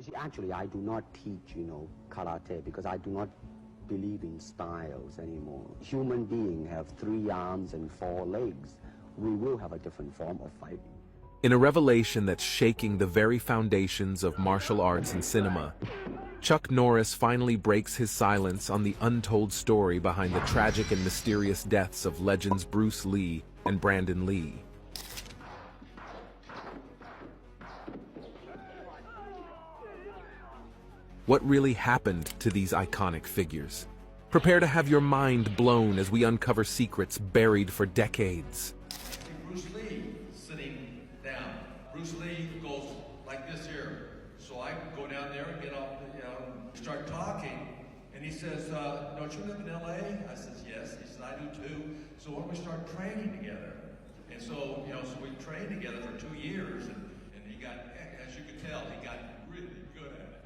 You see, actually, I do not teach, karate because I do not believe in styles anymore. Human beings have 3 arms and 4 legs. We will have a different form of fighting. In a revelation that's shaking the very foundations of martial arts and cinema, Chuck Norris finally breaks his silence on the untold story behind the tragic and mysterious deaths of legends Bruce Lee and Brandon Lee. What really happened to these iconic figures? Prepare to have your mind blown as we uncover secrets buried for decades. Bruce Lee sitting down. Bruce Lee goes like this here. So I go down there and get off, start talking. And he says, don't you live in LA? I says, yes. He says, I do too. So why don't we start training together? And so, so we trained together for 2 years. And he got, as you can tell, he got really good at it.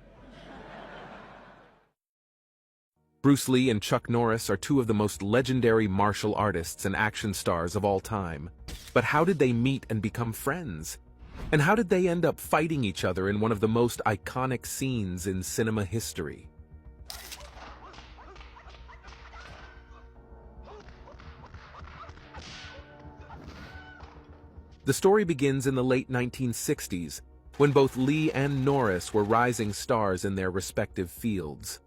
Bruce Lee and Chuck Norris are 2 of the most legendary martial artists and action stars of all time. But how did they meet and become friends? And how did they end up fighting each other in one of the most iconic scenes in cinema history? The story begins in the late 1960s, when both Lee and Norris were rising stars in their respective fields.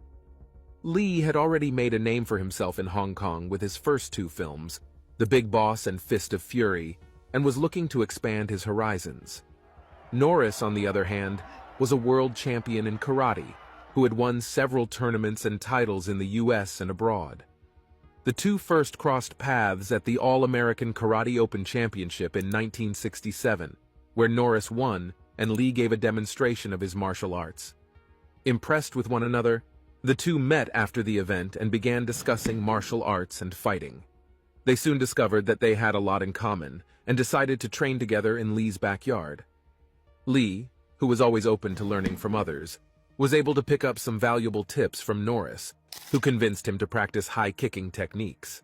Lee had already made a name for himself in Hong Kong with his first 2 films, The Big Boss and Fist of Fury, and was looking to expand his horizons. Norris, on the other hand, was a world champion in karate, who had won several tournaments and titles in the US and abroad. The 2 first crossed paths at the All-American Karate Open Championship in 1967, where Norris won and Lee gave a demonstration of his martial arts. Impressed with one another, the 2 met after the event and began discussing martial arts and fighting. They soon discovered that they had a lot in common and decided to train together in Lee's backyard. Lee, who was always open to learning from others, was able to pick up some valuable tips from Norris, who convinced him to practice high-kicking techniques.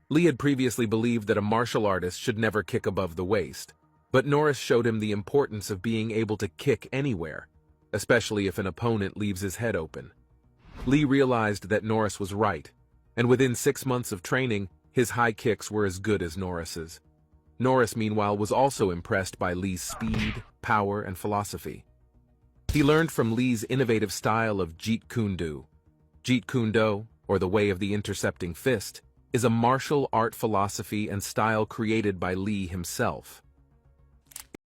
Lee had previously believed that a martial artist should never kick above the waist, but Norris showed him the importance of being able to kick anywhere, especially if an opponent leaves his head open. Lee realized that Norris was right, and within 6 months of training, his high kicks were as good as Norris's. Norris, meanwhile, was also impressed by Lee's speed, power, and philosophy. He learned from Lee's innovative style of Jeet Kune Do. Jeet Kune Do, or the way of the intercepting fist, is a martial art philosophy and style created by Lee himself.